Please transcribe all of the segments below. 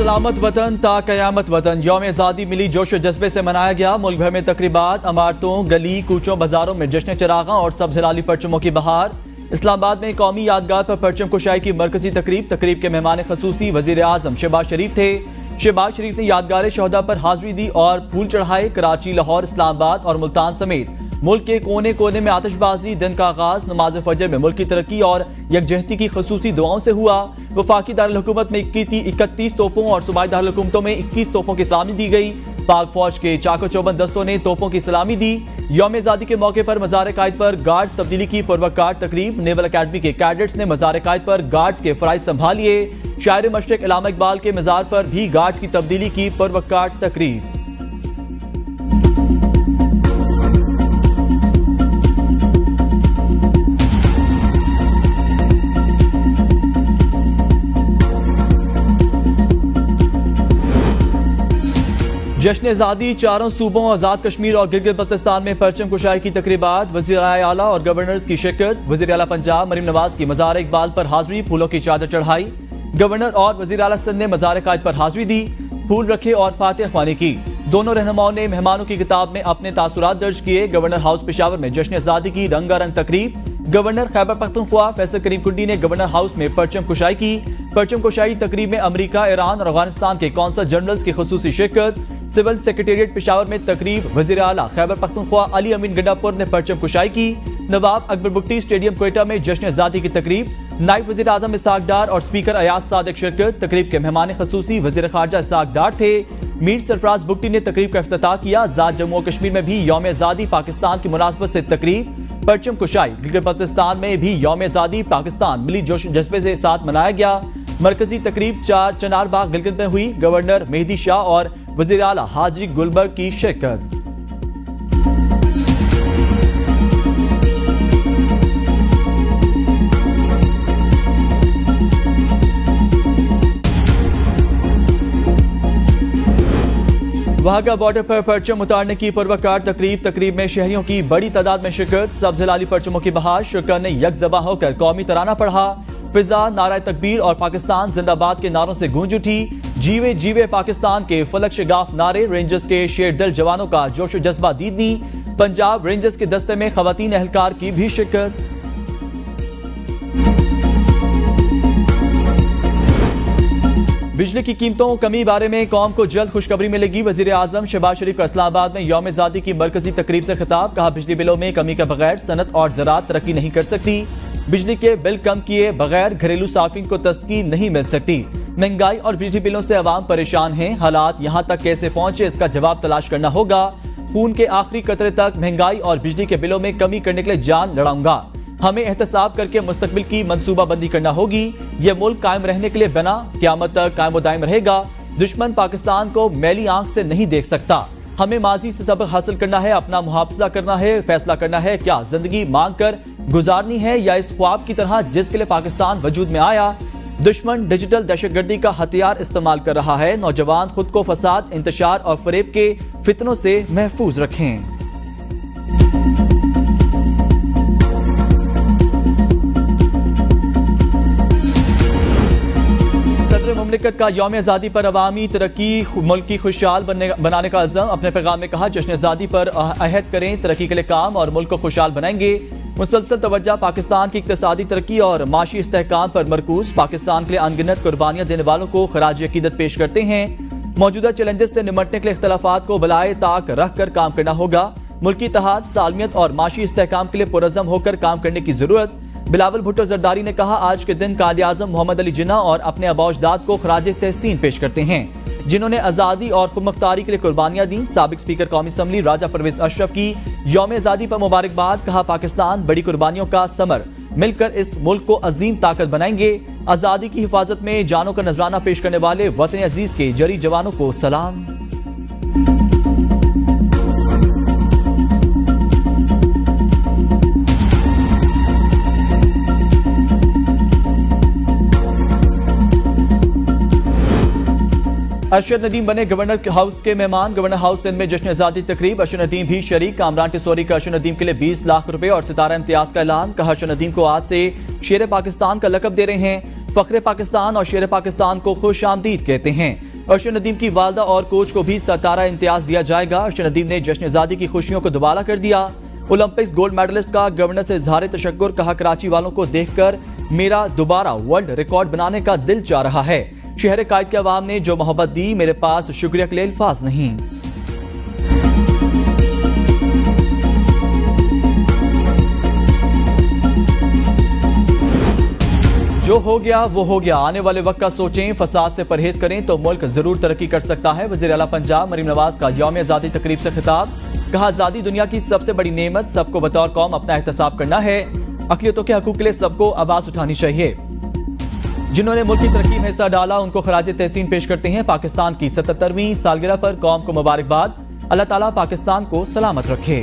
सलामत वतन ता कयामत वतन। यौम आज़ादी मिली जोश जज्बे से मनाया गया। मुल्क भर में तकरीबात, अमारतों, गली कूचों, बाजारों में जश्न चरागां और सब्ज हिलाली परचमों की बहार। इस्लामाबाद में कौमी यादगार पर परचम कुशाई की मरकजी तकरीब के मेहमान खसूसी वजीर आजम शहबाज शरीफ थे। शहबाज शरीफ ने यादगार शहदा पर हाजिरी दी और फूल चढ़ाए। कराची, लाहौर, इस्लामाबाद और मुल्तान समेत मुल्क के कोने कोने में आतिशबाजी। दिन का आगाज नमाज फजर में मुल्क की तरक्की और यकजहती की खसूसी दुआओं से हुआ। वफाकी दारुल हुकूमत में 31 तोपों और सूबाई दारुल हुकूमतों में 21 तोपों की सलामी दी गई। पाक फौज के चाको चौबंद दस्तों ने तोपों की सलामी दी। यौम आज़ादी के मौके पर मज़ार कायद पर गार्ड्स तब्दीली की पुरवकार तकरीब। नेवल अकेडमी के कैडेट्स ने मज़ार कायद पर गार्ड्स के फराइज संभालिए। शायर मशरिक इल्लामा इकबाल के मज़ार पर भी गार्ड्स की तब्दीली की पुरवकार तकरीब। जश्न आज़ादी, चारों सूबों आज़ाद कश्मीर और गिलगित बल्तिस्तान में परचम कुशाई की तकरीबात। वज़ीर आला और गवर्नर्स की शिरकत। वज़ीर आला पंजाब मरीम नवाज की मज़ार इकबाल पर हाजिरी, फूलों की चादर चढ़ाई। गवर्नर और वज़ीर आला सिंध ने मज़ार कायद पर हाजिरी दी, फूल रखे और फातिहा ख्वानी की। दोनों रहनुमाओं ने मेहमानों की किताब में अपने तासुरात दर्ज किए। गवर्नर हाउस पेशावर में जश्न आज़ादी की रंगारंग तकरीब। गवर्नर खैबर पख्तूनख्वा फैसल करीम कुंडी ने गवर्नर हाउस में परचम कुशाई की। परचम कुशाई तकरीब में अमरीका, ईरान और अफगानिस्तान के कौंसल जनरल्स की खुसूसी शिरकत। सिविल सेक्रेटेरिएट पेशावर में तकरीब। वज़ीर आला खैबर पख्तूनख्वा अली अमीन गंडापुर ने परचम कुशाई की। नवाब अकबर बुगटी स्टेडियम क्वेटा में जश्न आज़ादी की तकरीब। नायब वज़ीर आज़म इसहाक डार और स्पीकर अयाज सादिक शिरकत। तकरीब के मेहमान खसूसी वज़ीर खारजा इसहाक डार थे। मीर सरफराज बुगटी ने तकरीब का इफ्तिताह किया। आज़ाद जम्मू और कश्मीर में भी यौम आज़ादी पाकिस्तान की मुनासबत से तकरीब, परचम कुशाई। गिलगित बल्तिस्तान में भी यौम आज़ादी पाकिस्तान मिली जोश जज्बे से साथ मनाया गया। मरकजी तकरीब 4 चनार बाग गिलगित में हुई। गवर्नर मेहदी शाह और वज़ीर आला हाजी गुलबर्ग की शिरकत। वाघा बॉर्डर पर परचम उतारने की पुरवकार तकरीब में शहरियों की बड़ी तादाद में शिरकत। सब्ज हिलाली परचमों की बहार। शुक्र ने यकजबा होकर कौमी तराना पढ़ा। फिजा नारा तकबीर और पाकिस्तान जिंदाबाद के नारों से गूंज उठी। जीवे जीवे पाकिस्तान के फलक शगाफ नारे। रेंजर्स के शेर दिल जवानों का जोश जज्बा दीदनी। पंजाब रेंजर्स के दस्ते में खवातीन एहलकार की भी शिरकत। बिजली की कीमतों कमी बारे में कौम को जल्द खुशखबरी मिलेगी। वजीर आजम शहबाज शरीफ का इस्लामाबाद में यौम आज़ादी की मरकजी तकरीब से खिताब। कहा, बिजली बिलों में कमी के बगैर सनत और ज़राअत तरक्की नहीं कर सकती। बिजली के बिल कम किए बगैर घरेलू साफिन को तस्की नहीं मिल सकती। महंगाई और बिजली बिलों से अवाम परेशान हैं। हालात यहाँ तक कैसे पहुंचे, इसका जवाब तलाश करना होगा। खून के आखिरी कतरे तक महंगाई और बिजली के बिलों में कमी करने के लिए जान लड़ाऊंगा। हमें एहतसाब करके मुस्तकबिल की मंसूबाबंदी करना होगी। यह मुल्क कायम रहने के लिए बना, क़यामत तक कायम दायम रहेगा। दुश्मन पाकिस्तान को मैली आंख से नहीं देख सकता। हमें माजी से सबक हासिल करना है, अपना मुहाफजा करना है, फैसला करना है क्या जिंदगी मांग कर गुजारनी है या इस ख्वाब की तरह जिसके लिए पाकिस्तान वजूद में आया। दुश्मन डिजिटल दहशतगर्दी का हथियार इस्तेमाल कर रहा है। नौजवान खुद को फसाद, इंतशार और फरेब के फितनों से महफूज रखें। मुमलिकत का यौम आज़ादी पर अवामी तरक्की, मुल्क की खुशहाल बनाने का अज़म। अपने पैगाम में कहा, जश्न आज़ादी पर अहद करें, तरक्की के लिए काम और मुल्क को खुशहाल बनाएंगे। मुसलसल तवज्जो पाकिस्तान की इक़्तिसादी तरक्की और माशी इस्तेहकाम पर मरकूज। पाकिस्तान के लिए अनगिनत कुर्बानियां देने वालों को खराज अकीदत पेश करते हैं। मौजूदा चैलेंजेस से निमटने के लिए इख्तलाफात को बलाए ताक रख कर काम करना होगा। मुल्की इत्तेहाद, सालमियत और माशी इस्तेहकाम के लिए पुरअज़म होकर काम करने की जरूरत। बिलावल भुट्टो जरदारी ने कहा, आज के दिन कायदे आज़म मोहम्मद अली जिन्ना और अपने आबा-ओ-अजदाद को खराज तहसीन पेश करते हैं, जिन्होंने आज़ादी और खुदमुख्तारी के लिए कुर्बानियां दी। साबिक स्पीकर कौमी असम्बली राजा परवेज अशरफ की यौम आज़ादी पर मुबारकबाद। कहा, पाकिस्तान बड़ी कुर्बानियों का समर, मिलकर इस मुल्क को अजीम ताकत बनाएंगे। आज़ादी की हिफाजत में जानों का नजराना पेश करने वाले वतन अजीज के जरी जवानों को सलाम। अरशद नदीम बने गवर्नर हाउस के मेहमान। गवर्नर हाउस सिंध में जश्न आज़ादी तकरीब। अरशद नदीम भी शरीक। कामरान टिसोरी का अरशद नदीम के लिए 20 लाख रुपए और सितारा इम्तियाज का ऐलान। कहा, अरशद नदीम को आज से शेर पाकिस्तान का लकब दे रहे हैं। फख्रे पाकिस्तान और शेर पाकिस्तान को खुश आमदीद कहते हैं। अरशद नदीम की वालदा और कोच को भी सतारा इम्तियाज दिया जाएगा। अरशद नदीम ने जश्न आज़ादी की खुशियों को दुबारा कर दिया। ओलंपिक्स गोल्ड मेडलिस्ट का गवर्नर से इजहार तशक्कुर, कहा कराची वालों को देखकर मेरा दोबारा वर्ल्ड रिकॉर्ड बनाने का दिल चाह रहा है। शहर कायद के अवाम ने जो मोहब्बत दी, मेरे पास शुक्रिया के लिए अल्फाज नहीं। जो हो गया वो हो गया, आने वाले वक्त का सोचें, फसाद से परहेज करें तो मुल्क जरूर तरक्की कर सकता है। वज़ीर आला पंजाब मरीम नवाज का यौम आज़ादी तकरीब से खिताब, कहा आज़ादी दुनिया की सबसे बड़ी नेमत, सबको बतौर कौम अपना एहतसाब करना है। अक़लियतों के हकूक़ के लिए सबको आवाज़ उठानी चाहिए। जिन्होंने मुल्क की तरक्की में हिस्सा डाला उनको खराज तहसीन पेश करते हैं। पाकिस्तान की 77वीं सालगिरह पर कौम को मुबारकबाद, अल्लाह ताला पाकिस्तान को सलामत रखे।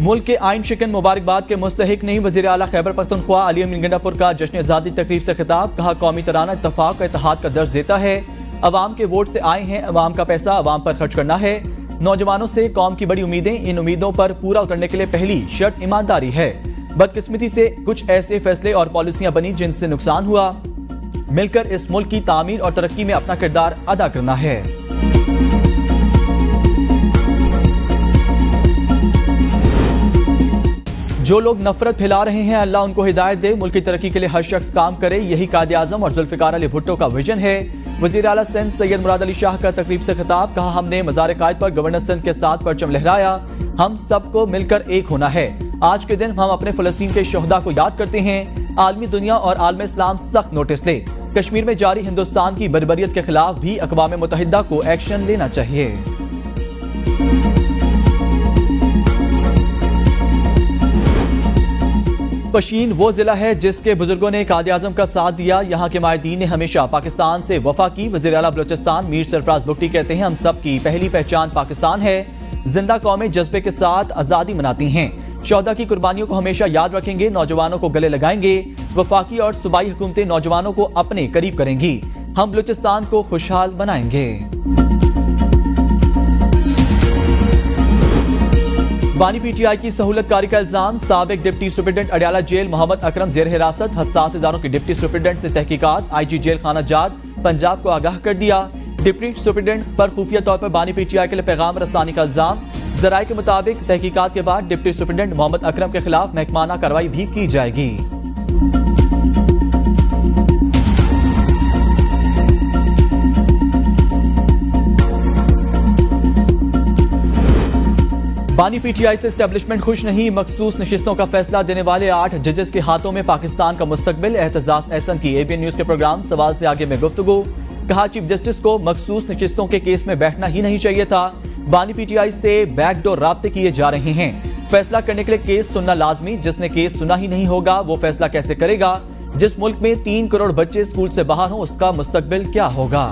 मुल्क के आइन शिकन मुबारकबाद के मुस्तहिक नहीं, वज़ीर आला खैबर पख्तूनख्वा अली अमीन गंडापुर का जश्न आज़ादी तकरीब से खिताब, कहा कौमी तराना इत्तफाक और इत्तेहाद का दर्ज देता है। अवाम के वोट से आए हैं, अवाम का पैसा अवाम पर खर्च करना है। नौजवानों से कौम की बड़ी उम्मीदें, इन उम्मीदों पर पूरा उतरने के लिए पहली शर्त ईमानदारी है। बदकिस्मती से कुछ ऐसे फैसले और पॉलिसियां बनी जिनसे नुकसान हुआ। मिलकर इस मुल्क की तामीर और तरक्की में अपना किरदार अदा करना है। जो लोग नफरत फैला रहे हैं, अल्लाह उनको हिदायत दे। मुल्क की तरक्की के लिए हर शख्स काम करे, यही कायदे आजम और जुल्फिकार अली भुट्टो का विजन है। वज़ीर आला सिंध सैयद मुराद अली शाह का तकरीब से खिताब, कहा हमने मज़ार कायद पर गवर्नर सिंध के साथ परचम लहराया। हम सबको मिलकर एक होना है। आज के दिन हम अपने फ़लस्तीन के शोहदा को याद करते हैं। आलमी दुनिया और आलम इस्लाम सख्त नोटिस ले। कश्मीर में जारी हिंदुस्तान की बर्बरियत के खिलाफ भी अक़वाम मुत्तहिदा को एक्शन लेना चाहिए। पशीन वो जिला है जिसके बुजुर्गों ने कायदे आज़म का साथ दिया। यहाँ के माहिदीन ने हमेशा पाकिस्तान से वफा की। वज़ीर आला बलोचिस्तान मीर सरफराज बुगटी कहते हैं हम सब की पहली पहचान पाकिस्तान है। जिंदा कौमें जज्बे के साथ आज़ादी मनाती हैं। शोहदा की कुर्बानियों को हमेशा याद रखेंगे, नौजवानों को गले लगाएंगे। वफाकी और सूबाई हुकूमतें नौजवानों को अपने करीब करेंगी। हम बलोचिस्तान को खुशहाल बनाएंगे। बानी पीटीआई की सहूलतकारी का इल्जाम, साबिक deputy superintendent Adiala jail Mohammad Akram जेर हिरासत। हसास इदारों के डिप्टी सुपरिटेंडेंट से तहकीकात, IG जेल खाना जात पंजाब को आगाह कर दिया। डिप्टी सुपरिटेंडेंट पर खुफिया तौर पर बानी पीटीआई के लिए पैगाम रसानी का इल्जाम। जराये के मुताबिक तहकीकात के बाद डिप्टी सुपरिटेंडेंट मोहम्मद अकरम के खिलाफ महकमाना कार्रवाई भी की जाएगी। बानी पीटीआई से एस्टेब्लिशमेंट खुश नहीं, मखसूस नशिस्तों का फैसला देने वाले 8 जजेस के हाथों में पाकिस्तान का मुस्तकबिल। एहतजाज एहसन की ABN न्यूज के प्रोग्राम सवाल से आगे में गुफ्तगू, कहा चीफ जस्टिस को मखसूस नशिस्तों के केस में बैठना ही नहीं चाहिए था। बानी पीटीआई से बैकडोर राब्ते किए जा रहे हैं। फैसला करने के लिए केस सुनना लाजमी, जिसने केस सुना ही नहीं होगा वो फैसला कैसे करेगा। जिस मुल्क में 3 करोड़ बच्चे स्कूल से बाहर हों उसका मुस्तकबिल क्या होगा।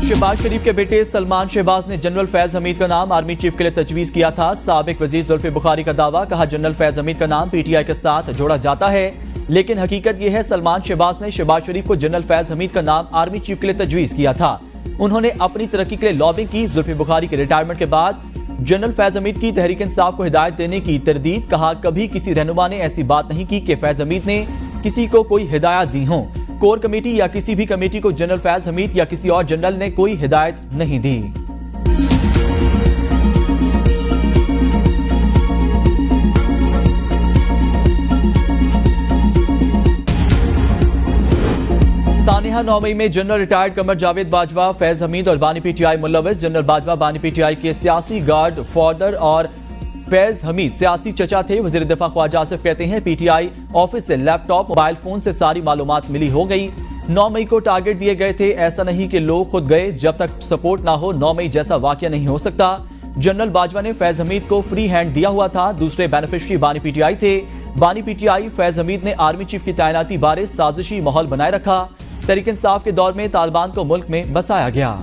शहबाज शरीफ के बेटे सलमान शहबाज ने जनरल फैज हमीद का नाम आर्मी चीफ के लिए तजवीज किया था। साबिक वजीर जुल्फे बुखारी का दावा, कहा जनरल फैज हमीद का नाम पीटीआई के साथ जोड़ा जाता है, लेकिन हकीकत यह है सलमान शहबाज ने शहबाज शरीफ को जनरल फैज हमीद का नाम आर्मी चीफ के लिए तजवीज किया था। उन्होंने अपनी तरक्की के लिए लॉबिंग की। जुल्फे बुखारी के रिटायरमेंट के बाद जनरल फैज हमीद की तहरीक इंसाफ को हिदायत देने की तरदीद, कहा कभी किसी रहनुमा ने ऐसी बात नहीं की कि फैज हमीद ने किसी को कोई हिदायत दी हो। कोर कमेटी या किसी भी कमेटी को जनरल फैज हमीद या किसी और जनरल ने कोई हिदायत नहीं दी। सानिहा 9 मई में जनरल रिटायर्ड कमर जावेद बाजवा, फैज हमीद और बानी पीटीआई मुलविस। जनरल बाजवा बानी पीटीआई के सियासी गार्ड फादर और फैज हमीद सियासी चचा थे। वजीर दिफा ख्वाजा आसिफ कहते हैं पीटीआई ऑफिस से लैपटॉप मोबाइल फोन से सारी मालूमात मिली हो गई। 9 मई को टारगेट दिए गए थे, ऐसा नहीं कि लोग खुद गए। जब तक सपोर्ट ना हो 9 मई जैसा वाकया नहीं हो सकता। जनरल बाजवा ने फैज हमीद को फ्री हैंड दिया हुआ था। दूसरे बेनिफिशियरी बानी पीटीआई थे। बानी पीटीआई फैज हमीद ने आर्मी चीफ की तैनाती बारे साजिशी माहौल बनाए रखा। तहरीक इंसाफ के दौर में तालिबान को मुल्क में बसाया गया।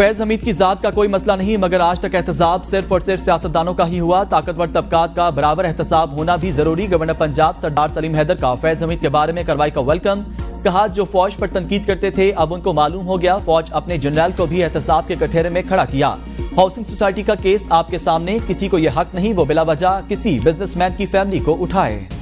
फैज हमीद की जात का कोई मसला नहीं, मगर आज तक एहतसाब सिर्फ और सिर्फ सियासतदानों का ही हुआ। ताकतवर तबकात का बराबर एहतसाब होना भी जरूरी। गवर्नर पंजाब सरदार सलीम हैदर का फैज हमीद के बारे में कार्रवाई का वेलकम। कहा जो फौज पर तनकीद करते थे अब उनको मालूम हो गया, फौज अपने जनरल को भी एहतसाब के कठेरे में खड़ा किया। हाउसिंग सोसाइटी का केस आपके सामने, किसी को यह हक नहीं वो बिला वजह किसी बिजनेसमैन की फैमिली को उठाए।